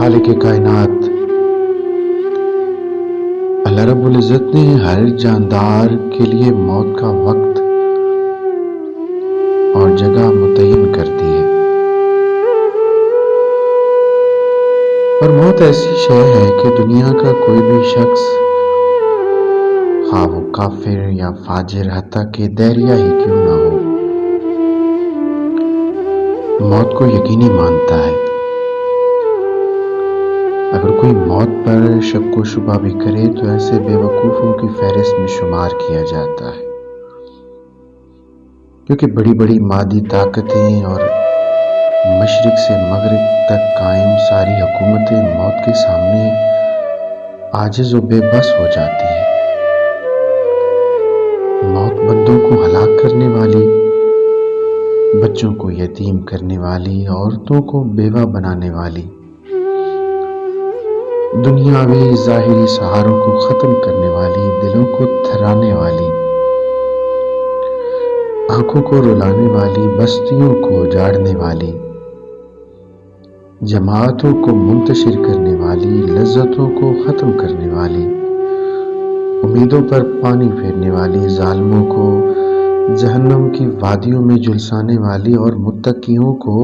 खालिक कायनात अल्लाह रब्बुल इज़्ज़त ने हर जानदार के लिए मौत का वक्त और जगह मुतय्यन कर दी है। और मौत ऐसी शय है कि दुनिया का कोई भी शख्स, ख़्वाह वो काफिर या फाजिर, हत्ता कि दैरिया ही क्यों ना हो, मौत को यकीनी मानता है। अगर कोई मौत पर शक व शुबा भी करे तो ऐसे बेवकूफ़ों की फहरिस्त में शुमार किया जाता है, क्योंकि बड़ी बड़ी मादी ताकतें और मशरिक से मगरिब तक कायम सारी हुकूमतें मौत के सामने आजिज़ व बेबस हो जाती हैं। मौत बंदों को हलाक करने वाली, बच्चों को यतीम करने वाली, औरतों को बेवा बनाने वाली, दुनियावी ज़ाहिरी सहारों को ख़त्म करने वाली, दिलों को थराने वाली, आंखों को रुलाने वाली, बस्तियों को उजाड़ने वाली, जमातों को मुंतशिर करने वाली, लज्जतों को ख़त्म करने वाली, उम्मीदों पर पानी फेरने वाली, जालिमों को जहन्नम की वादियों में झुलसाने वाली और मुत्तकियों को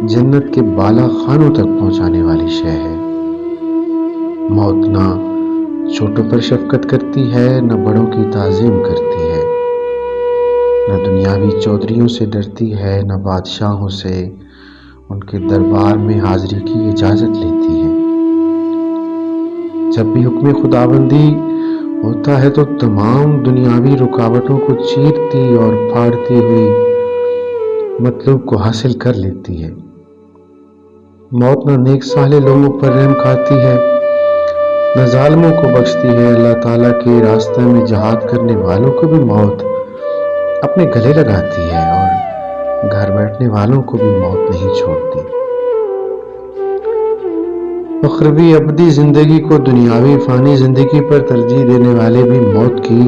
जन्नत के बाला खानों तक पहुंचाने वाली शय है। मौत ना छोटों पर शफकत करती है, न बड़ों की ताज़ीम करती है, न दुनियावी चौधरियों से डरती है, न बादशाहों से उनके दरबार में हाजिरी की इजाज़त लेती है। जब भी हुक्म खुदाबंदी होता है तो तमाम दुनियावी रुकावटों को चीरती और फाड़ती हुई मतलब को हासिल कर लेती है। मौत न नेक साले लोगों पर रहम खाती है, न जालिमों को बख्शती है। अल्लाह ताला के रास्ते में जहाद करने वालों को भी मौत अपने गले लगाती है और घर बैठने वालों को भी मौत नहीं छोड़ती। उखरवी अबदी जिंदगी को दुनियावी फानी जिंदगी पर तरजीह देने वाले भी मौत की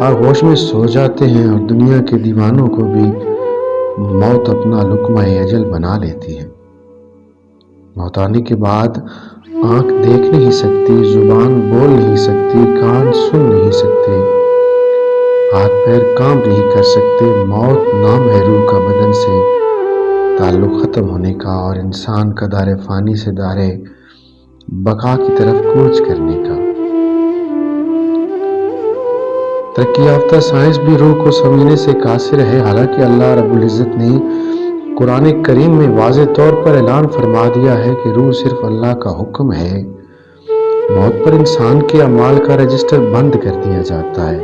आगोश में सो जाते हैं और दुनिया के दीवानों को भी मौत अपना लुक्मा अजल बना लेती है। मौत आने के बाद आंख देख नहीं सकती, जुबान बोल नहीं सकती, कान सुन नहीं सकते, हाथ पैर काम नहीं कर सकते। मौत नाम है रूह का बदन से ताल्लुक ख़त्म होने का और इंसान का दारे फ़ानी से दारे बका की तरफ कूच करने का। तरक्की याफ्ता साइंस भी रूह को समझने से कासिर है। हालांकि अल्लाह रब्बुल इज़्ज़त ने कुरान करीम में वाज़े तौर पर ऐलान फरमा दिया है कि रूह सिर्फ अल्लाह का हुक्म है। मौत पर इंसान के अमाल का रजिस्टर बंद कर दिया जाता है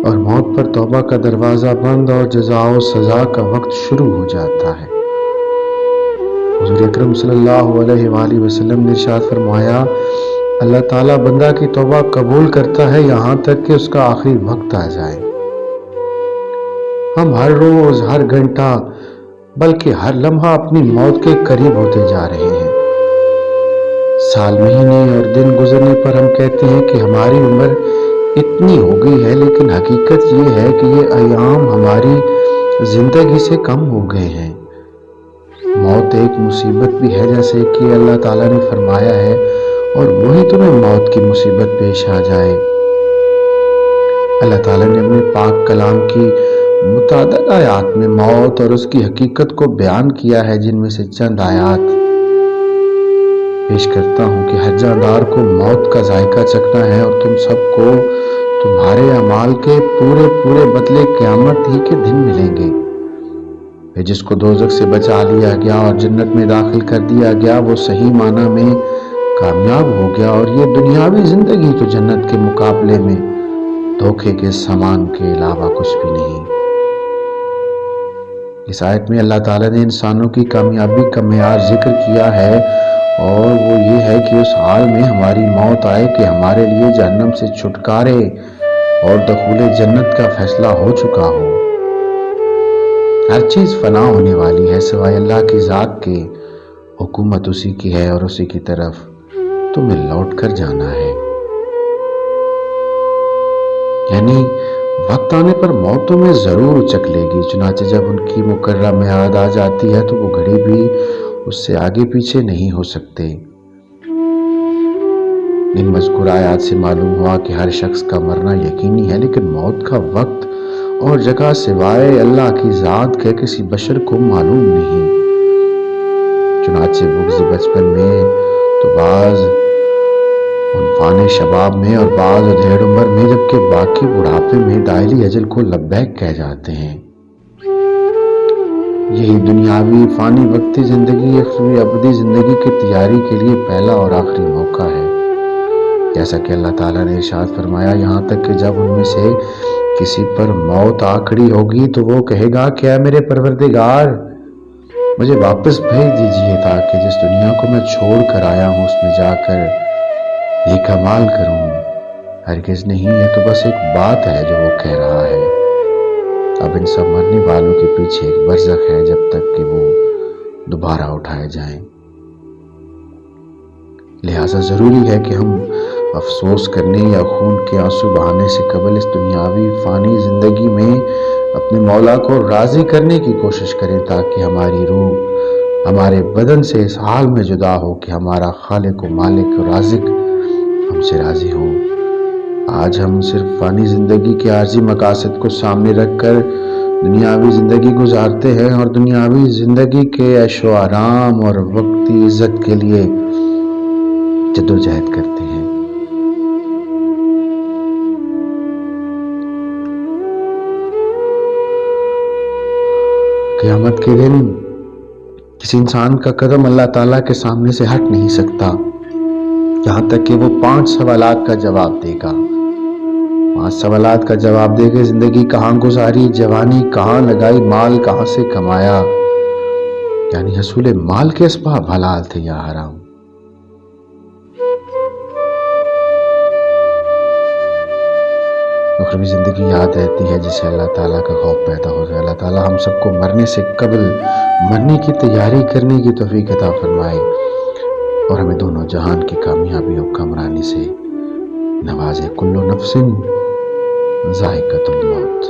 और मौत पर तौबा का दरवाज़ा बंद और जज़ा व सज़ा का वक्त शुरू हो जाता है। हुज़ूर अकरम सल्लल्लाहु अलैहि वसल्लम ने इरशाद फरमाया, अल्लाह ताला बंदा की तौबा कबूल करता है यहाँ तक कि उसका आखिरी वक्त आ जाए। हम हर रोज़, हर घंटा, बल्कि हर लम्हा अपनी मौत के करीब होते जा रहे हैं। साल, महीने और दिन गुजरने पर हम कहते हैं कि हमारी उम्र इतनी हो गई है, लेकिन हकीकत ये है कि ये अयाम हमारी जिंदगी से कम हो गए हैं। मौत एक मुसीबत भी है, जैसे कि अल्लाह ताला ने फरमाया है, और वही तुम्हें मौत की मुसीबत पेश आ जाए। अल्लाह ताला ने अपने पाक कलाम की मुतादद आयात में मौत और उसकी हकीकत को बयान किया है, जिनमें से चंद आयात पेश करता हूँ कि हर जानदार को मौत का जायका चखना है और तुम सबको तुम्हारे अमाल के पूरे पूरे बदले क़यामत ही के दिन मिलेंगे। जिसको दोज़ख से बचा लिया गया और जन्नत में दाखिल कर दिया गया, वो सही माना में कामयाब हो गया, और ये दुनियावी जिंदगी तो जन्नत के मुकाबले में धोखे के सामान के अलावा कुछ भी नहीं। इस आयत में अल्लाह ताला ने इंसानों की कामयाबी का मेयार जिक्र किया है, और वो ये है कि उस हाल में हमारी मौत आए कि हमारे लिए जहन्नम से छुटकारे और दखूले जन्नत का फैसला हो चुका हो। हर चीज़ फना होने वाली है सिवाय अल्लाह की ज़ात के। हुकूमत उसी की है और उसी की तरफ तुम्हें लौट कर जाना है। यानी वक्त आने पर मौत तुम्हें ज़रूर उचक लेगी। चुनाचे जब उनकी मुकर्रर मियाद आ जाती है तो वो घड़ी भी اس سے آگے پیچھے نہیں ہو سکتے۔ ان مذکورہ آیات سے معلوم ہوا کہ ہر شخص کا مرنا یقینی ہے، لیکن موت کا وقت اور جگہ سوائے اللہ کی ذات کے کسی بشر کو معلوم نہیں۔ چنانچہ بغض بچپن میں تو بعض عنفان شباب میں اور بعض ادھیڑ عمر میں، جبکہ باقی بڑھاپے میں دائلی اجل کو لبیک کہہ جاتے ہیں۔ یہی دنیاوی فانی وقتی زندگی اخروی ابدی زندگی کی تیاری کے لیے پہلا اور آخری موقع ہے۔ جیسا کہ اللہ تعالیٰ نے ارشاد فرمایا، یہاں تک کہ جب ان میں سے کسی پر موت آ کھڑی ہوگی تو وہ کہے گا کہ اے میرے پروردگار، مجھے واپس بھیج دیجیے تاکہ جس دنیا کو میں چھوڑ کر آیا ہوں اس میں جا کر نیک اعمال کروں۔ ہرگز نہیں، یہ تو بس ایک بات ہے جو وہ کہہ رہا ہے۔ اب ان سب مرنے والوں کے پیچھے ایک برزخ ہے جب تک کہ وہ دوبارہ اٹھائے جائیں۔ لہٰذا ضروری ہے کہ ہم افسوس کرنے یا خون کے آنسو بہانے سے قبل اس دنیاوی فانی زندگی میں اپنے مولا کو راضی کرنے کی کوشش کریں، تاکہ ہماری روح ہمارے بدن سے اس حال میں جدا ہو کہ ہمارا خالق و مالک و رازق ہم سے راضی ہو۔ آج ہم صرف فانی زندگی کے عارضی مقاصد کو سامنے رکھ کر دنیاوی زندگی گزارتے ہیں اور دنیاوی زندگی کے عیش و آرام اور وقتی عزت کے لیے جدوجہد کرتے ہیں۔ قیامت کے دن کسی انسان کا قدم اللہ تعالیٰ کے سامنے سے ہٹ نہیں سکتا یہاں تک کہ وہ 5 سوالات کا جواب دے گا۔ 5 سوالات کا جواب دے گا: زندگی کہاں گزاری، جوانی کہاں لگائی، مال کہاں سے کمایا، یعنی حصول مال کے اسباب حلال تھے یا حرام۔ اخروی زندگی یاد رہتی ہے جسے اللہ تعالیٰ کا خوف پیدا ہو جائے۔ اللہ تعالیٰ ہم سب کو مرنے سے قبل مرنے کی تیاری کرنے کی توفیق عطا فرمائے اور ہمیں دونوں جہان کی کامیابی اور کامرانی سے نوازے۔ کل نفس ذائقۃ الموت۔